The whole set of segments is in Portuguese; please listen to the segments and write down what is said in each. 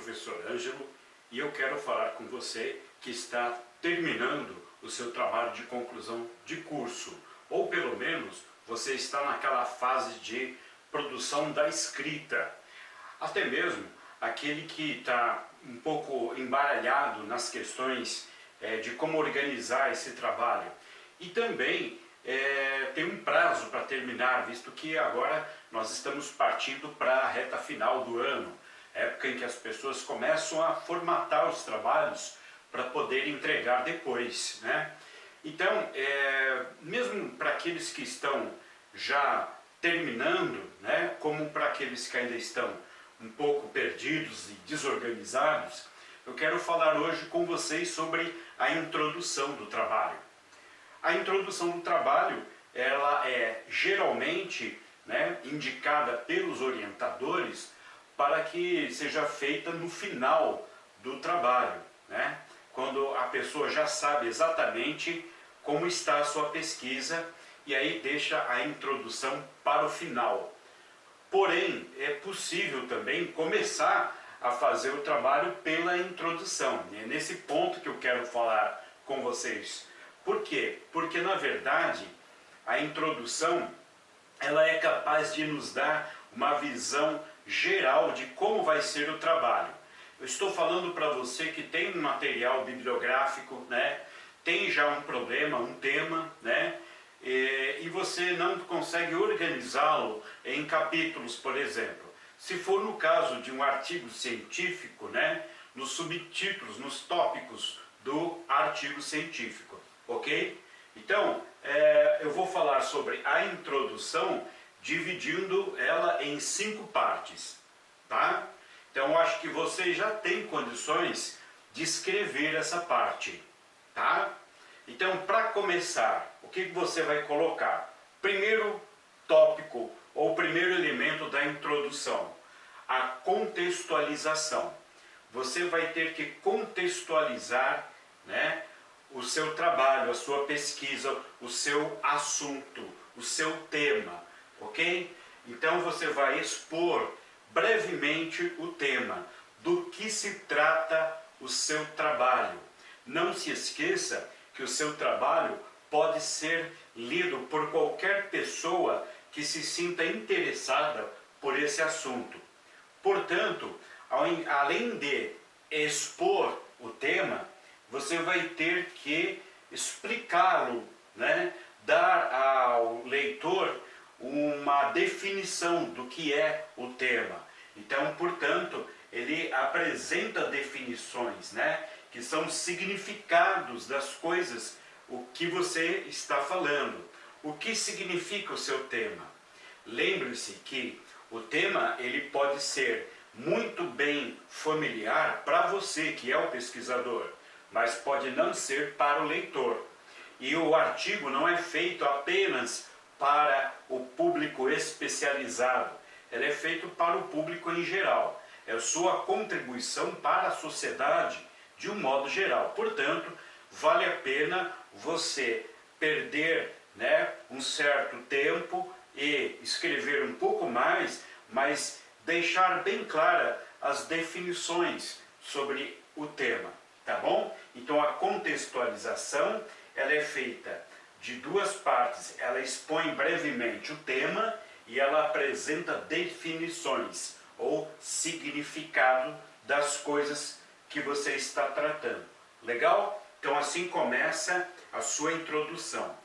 professor Ângelo e eu quero falar com você que está terminando o seu trabalho de conclusão de curso, ou pelo menos você está naquela fase de produção da escrita. Até mesmo aquele que está um pouco embaralhado nas questões de como organizar esse trabalho. E também tem um prazo para terminar, visto que agora nós estamos partindo para a reta final do ano, época em que as pessoas começam a formatar os trabalhos para poder entregar depois, né? Então, mesmo para aqueles que estão já terminando, né, como para aqueles que ainda estão um pouco perdidos e desorganizados, eu quero falar hoje com vocês sobre a introdução do trabalho. A introdução do trabalho, ela é geralmente, né, indicada pelos orientadores para que seja feita no final do trabalho, né, quando a pessoa já sabe exatamente como está a sua pesquisa e aí deixa a introdução para o final. Porém, é possível também começar a fazer o trabalho pela introdução. É nesse ponto que eu quero falar com vocês. Por quê? Porque, na verdade, a introdução ela é capaz de nos dar uma visão geral de como vai ser o trabalho. Eu estou falando para você que tem um material bibliográfico, né? Tem já um problema, um tema, né? E você não consegue organizá-lo em capítulos, por exemplo. Se for no caso de um artigo científico, né, nos subtítulos, nos tópicos do artigo científico, ok? Então, eu vou falar sobre a introdução, dividindo ela em 5 partes, tá? Então, eu acho que você já tem condições de escrever essa parte, tá? Então, para começar, o que você vai colocar? Primeiro tópico, ou primeiro elemento da introdução, a contextualização. Você vai ter que contextualizar, né, o seu trabalho, a sua pesquisa, o seu assunto, o seu tema, ok? Então, você vai expor brevemente o tema, do que se trata o seu trabalho. Não se esqueça que o seu trabalho pode ser lido por qualquer pessoa que se sinta interessada por esse assunto. Portanto, além de expor o tema, você vai ter que explicá-lo, né? Dar ao leitor uma definição do que é o tema. Então, portanto, ele apresenta definições, né, que são significados das coisas, o que você está falando. O que significa o seu tema? Lembre-se que o tema ele pode ser muito bem familiar para você, que é o pesquisador, mas pode não ser para o leitor. E o artigo não é feito apenas para o público especializado, ele é feito para o público em geral. É a sua contribuição para a sociedade de um modo geral. Portanto, vale a pena você perder, né, um certo tempo e escrever um pouco mais, mas deixar bem clara as definições sobre o tema, tá bom? Então a contextualização ela é feita de 2 partes. Ela expõe brevemente o tema e ela apresenta definições ou significado das coisas que você está tratando. Legal? Então assim começa a sua introdução.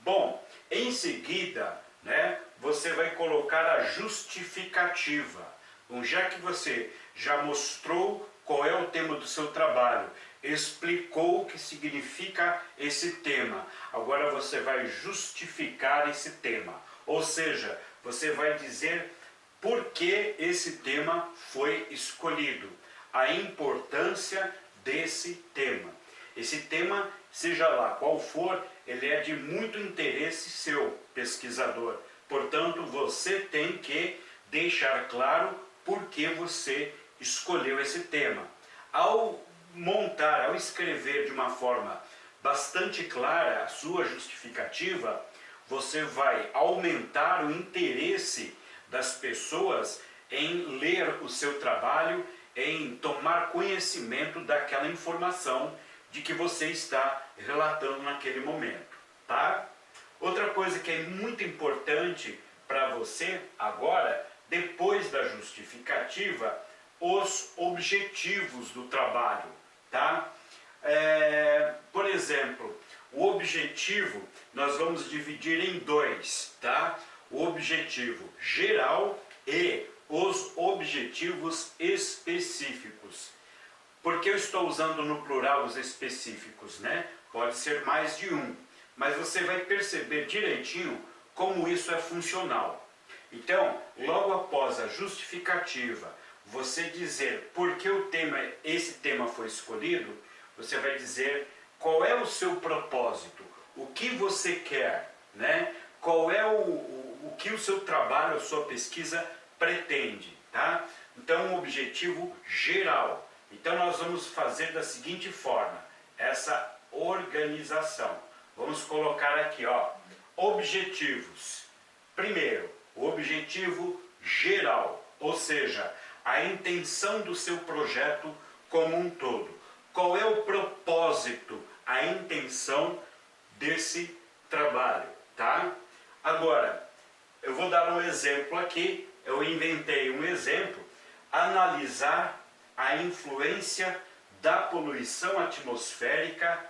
Bom, em seguida, né, você vai colocar a justificativa. Bom, já que você já mostrou qual é o tema do seu trabalho, explicou o que significa esse tema, agora você vai justificar esse tema. Ou seja, você vai dizer por que esse tema foi escolhido, a importância desse tema. Esse tema, seja lá qual for, ele é de muito interesse seu, pesquisador. Portanto, você tem que deixar claro por que você escolheu esse tema. Ao montar, ao escrever de uma forma bastante clara a sua justificativa, você vai aumentar o interesse das pessoas em ler o seu trabalho em tomar conhecimento daquela informação de que você está relatando naquele momento, tá? Outra coisa que é muito importante para você agora, depois da justificativa, os objetivos do trabalho, tá? Por exemplo, o objetivo nós vamos dividir em dois, tá? O objetivo geral e os objetivos específicos. Por que eu estou usando no plural os específicos, né? Pode ser mais de um, mas você vai perceber direitinho como isso é funcional. Então, logo após a justificativa, você dizer por que esse tema foi escolhido, você vai dizer qual é o seu propósito, o que você quer, né? Qual é o que o seu trabalho, a sua pesquisa pretende, tá? Então, um objetivo geral. Então, nós vamos fazer da seguinte forma, essa organização. Vamos colocar aqui, ó, objetivos. Primeiro, o objetivo geral, ou seja, a intenção do seu projeto como um todo. Qual é o propósito, a intenção desse trabalho, tá? Agora, eu vou dar um exemplo aqui, eu inventei um exemplo, analisar a influência da poluição atmosférica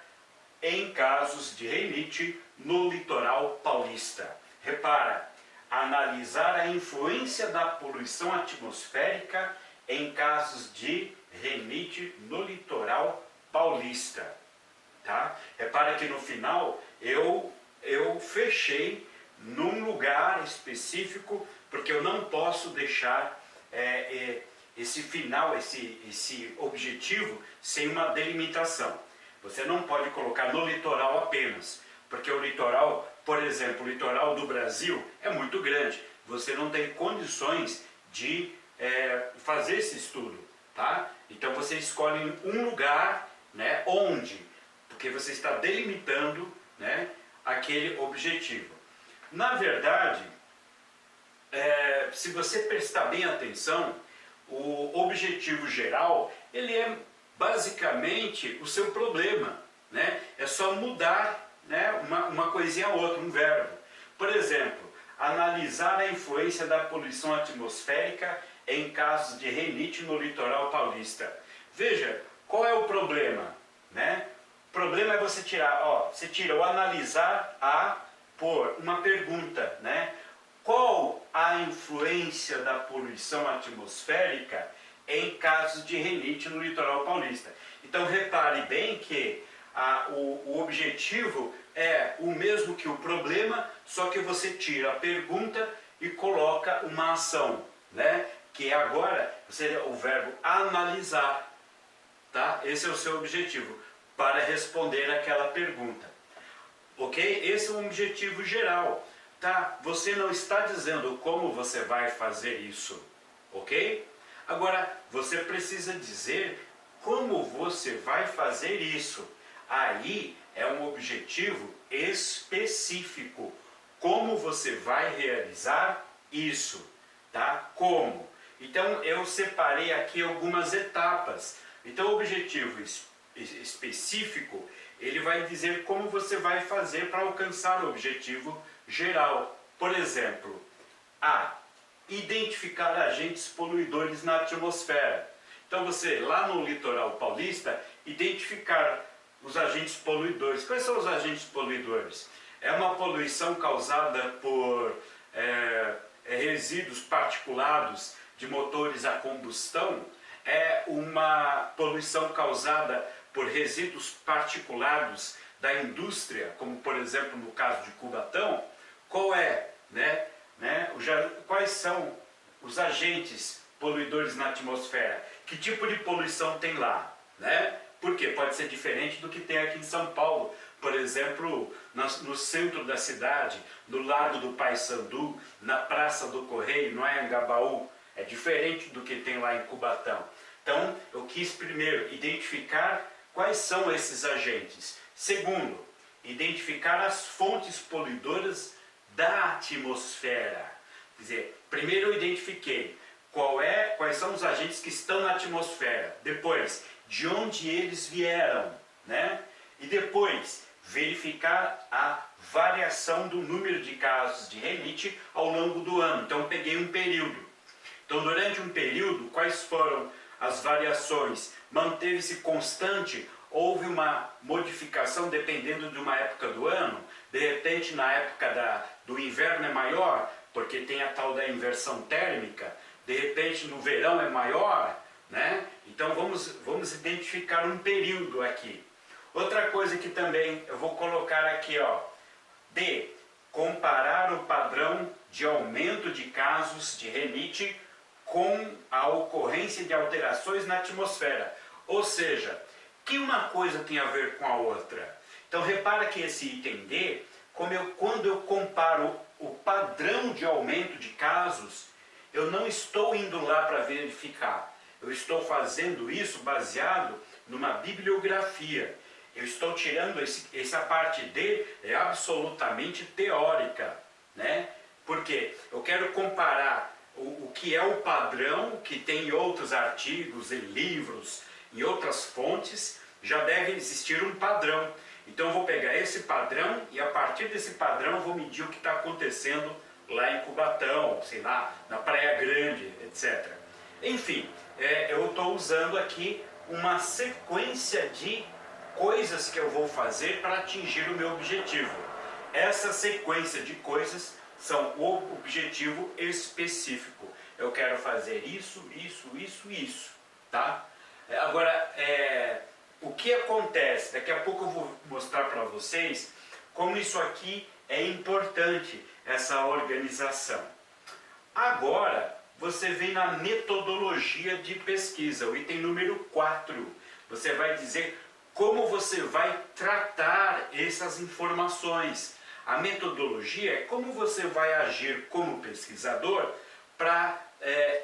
em casos de rinite no litoral paulista. Repara, analisar a influência da poluição atmosférica em casos de rinite no litoral paulista. Tá? Repara que no final eu fechei num lugar específico, porque eu não posso deixar esse final, esse objetivo sem uma delimitação. Você não pode colocar no litoral apenas, porque o litoral, por exemplo, o litoral do Brasil é muito grande. Você não tem condições de fazer esse estudo, tá? Então você escolhe um lugar, né, onde, porque você está delimitando, né, aquele objetivo. Na verdade, se você prestar bem atenção, o objetivo geral, ele é basicamente o seu problema, né? É só mudar, né, uma coisinha a outra, um verbo. Por exemplo, analisar a influência da poluição atmosférica em casos de rinite no litoral paulista. Veja, qual é o problema, né? O problema é você tirar, você tira o analisar por uma pergunta, né? Qual a influência da poluição atmosférica em casos de rinite no litoral paulista? Então repare bem que o objetivo é o mesmo que o problema, só que você tira a pergunta e coloca uma ação, né? Que agora seria o verbo analisar, tá? Esse é o seu objetivo, para responder aquela pergunta. Ok? Esse é um objetivo geral, tá? Você não está dizendo como você vai fazer isso, ok? Agora, você precisa dizer como você vai fazer isso. Aí é um objetivo específico. Como você vai realizar isso, tá? Como? Então, eu separei aqui algumas etapas. Então, o objetivo específico, ele vai dizer como você vai fazer para alcançar o objetivo geral. Por exemplo, identificar agentes poluidores na atmosfera. Então você, lá no litoral paulista, identificar os agentes poluidores. Quais são os agentes poluidores? É uma poluição causada por resíduos particulados de motores a combustão? É uma poluição causada por resíduos particulados da indústria, como por exemplo no caso de Cubatão? Qual é, quais são os agentes poluidores na atmosfera? Que tipo de poluição tem lá, né? Porque pode ser diferente do que tem aqui em São Paulo, por exemplo, no centro da cidade, no Largo do Paissandu, na Praça do Correio, no Anhangabaú. É diferente do que tem lá em Cubatão. Então, eu quis primeiro identificar quais são esses agentes. Segundo, identificar as fontes poluidoras da atmosfera. Quer dizer, primeiro eu identifiquei quais são os agentes que estão na atmosfera. Depois, de onde eles vieram, né? E depois, verificar a variação do número de casos de rinite ao longo do ano. Então, eu peguei um período. Então, durante um período, quais foram as variações? Manteve-se constante? Houve uma modificação dependendo de uma época do ano? De repente, na época do inverno é maior, porque tem a tal da inversão térmica. De repente, no verão é maior, né? Então, vamos identificar um período aqui. Outra coisa que também eu vou colocar aqui, ó, de comparar o padrão de aumento de casos de rinite com a ocorrência de alterações na atmosfera. Ou seja, que uma coisa tem a ver com a outra. Então, repara que esse item D, quando eu comparo o padrão de aumento de casos, eu não estou indo lá para verificar. Eu estou fazendo isso baseado numa bibliografia. Eu estou tirando essa parte D, é absolutamente teórica, né? Porque eu quero comparar o que é o padrão, que tem em outros artigos, em livros, em outras fontes, já deve existir um padrão. Então eu vou pegar esse padrão e a partir desse padrão eu vou medir o que está acontecendo lá em Cubatão, sei lá, na Praia Grande, etc. Enfim, eu estou usando aqui uma sequência de coisas que eu vou fazer para atingir o meu objetivo. Essa sequência de coisas são o objetivo específico. Eu quero fazer isso, isso, tá? Agora, o que acontece? Daqui a pouco eu vou mostrar para vocês como isso aqui é importante, essa organização. Agora, você vem na metodologia de pesquisa, o item número 4. Você vai dizer como você vai tratar essas informações. A metodologia é como você vai agir como pesquisador para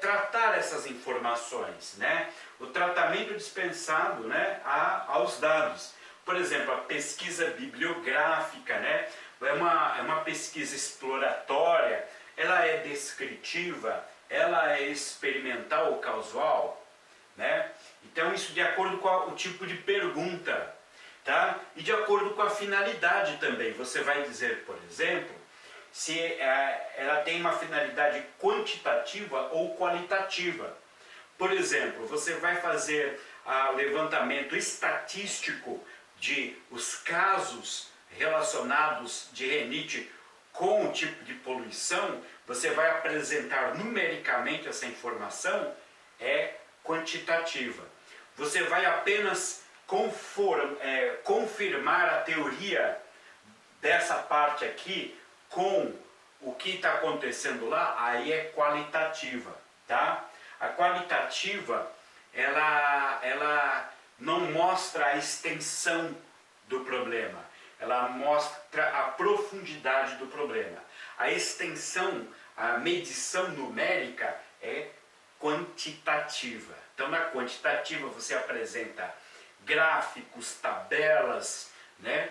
tratar essas informações, né? O tratamento dispensado, né, aos dados. Por exemplo, a pesquisa bibliográfica, né, é uma pesquisa exploratória, ela é descritiva, ela é experimental ou causal, né? Então isso de acordo com o tipo de pergunta, tá? E de acordo com a finalidade também. Você vai dizer, por exemplo, se ela tem uma finalidade quantitativa ou qualitativa. Por exemplo, você vai fazer levantamento estatístico de os casos relacionados de rinite com o tipo de poluição, você vai apresentar numericamente essa informação, é quantitativa. Você vai apenas confirmar a teoria dessa parte aqui com o que está acontecendo lá, aí é qualitativa, tá? A qualitativa, ela não mostra a extensão do problema, ela mostra a profundidade do problema. A extensão, a medição numérica é quantitativa. Então, na quantitativa você apresenta gráficos, tabelas, né?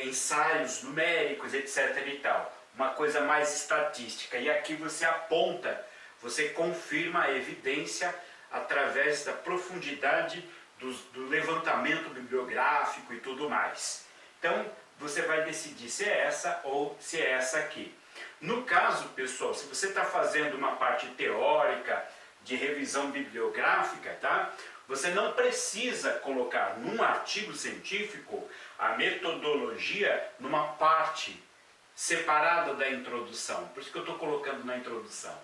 Ensaios numéricos, etc. e tal. Uma coisa mais estatística. E aqui você aponta, você confirma a evidência através da profundidade do levantamento bibliográfico e tudo mais. Então, você vai decidir se é essa ou se é essa aqui. No caso, pessoal, se você está fazendo uma parte teórica de revisão bibliográfica, tá? Você não precisa colocar num artigo científico a metodologia numa parte separada da introdução. Por isso que eu estou colocando na introdução.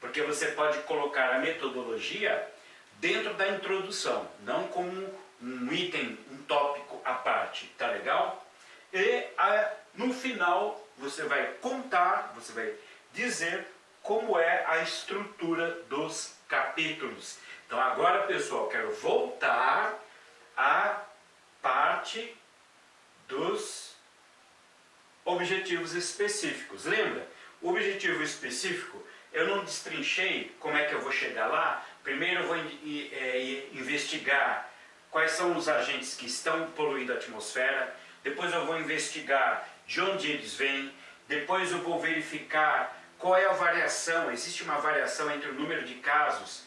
Porque você pode colocar a metodologia dentro da introdução, não como um item, um tópico à parte. Tá legal? E no final você vai contar, você vai dizer como é a estrutura dos capítulos. Então agora, pessoal, quero voltar à parte dos objetivos específicos. Lembra? O objetivo específico, eu não destrinchei como é que eu vou chegar lá. Primeiro eu vou investigar quais são os agentes que estão poluindo a atmosfera. Depois eu vou investigar de onde eles vêm. Depois eu vou verificar qual é a variação, existe uma variação entre o número de casos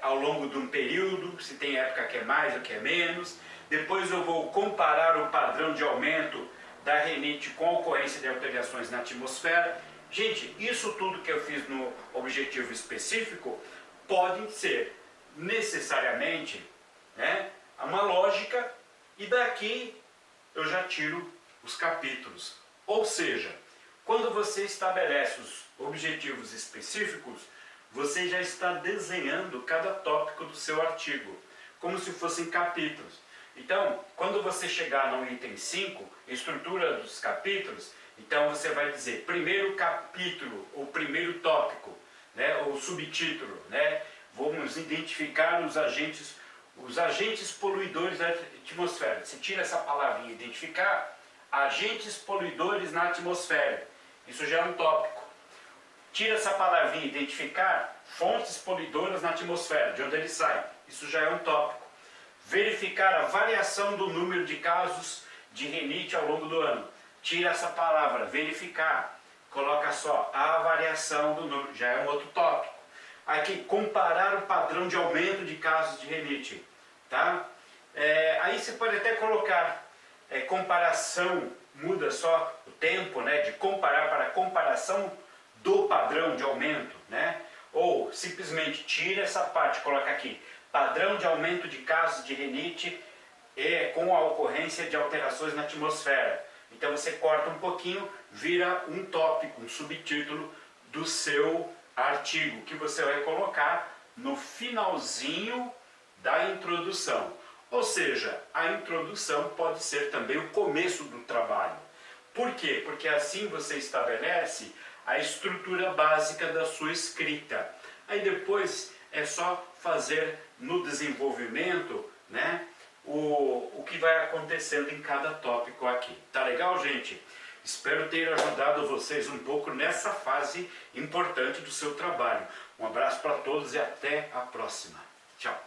ao longo de um período, se tem época que é mais ou que é menos. Depois eu vou comparar o padrão de aumento da rinite com a ocorrência de alterações na atmosfera. Gente, isso tudo que eu fiz no objetivo específico pode ser necessariamente, né, uma lógica, e daqui eu já tiro os capítulos. Ou seja, quando você estabelece os objetivos específicos, você já está desenhando cada tópico do seu artigo, como se fossem capítulos. Então, quando você chegar no item 5, estrutura dos capítulos, então você vai dizer, primeiro capítulo, ou primeiro tópico, né, ou subtítulo, né, vamos identificar os agentes poluidores da atmosfera. Você tira essa palavrinha, identificar, agentes poluidores na atmosfera. Isso já é um tópico. Tira essa palavrinha, identificar, fontes poluidoras na atmosfera, de onde ele sai. Isso já é um tópico. Verificar a variação do número de casos de rinite ao longo do ano. Tira essa palavra, verificar. Coloca só a variação do número, já é um outro tópico. Aqui, comparar o padrão de aumento de casos de rinite. Tá? Aí você pode até colocar comparação, muda só o tempo, né, de comparar para comparação do padrão de aumento, né? Ou simplesmente tira essa parte, coloca aqui, padrão de aumento de casos de rinite com a ocorrência de alterações na atmosfera. Então você corta um pouquinho, vira um tópico, um subtítulo do seu artigo, que você vai colocar no finalzinho da introdução. Ou seja, a introdução pode ser também o começo do trabalho. Por quê? Porque assim você estabelece a estrutura básica da sua escrita. Aí depois é só fazer no desenvolvimento, né, o que vai acontecendo em cada tópico aqui. Tá legal, gente? Espero ter ajudado vocês um pouco nessa fase importante do seu trabalho. Um abraço para todos e até a próxima. Tchau!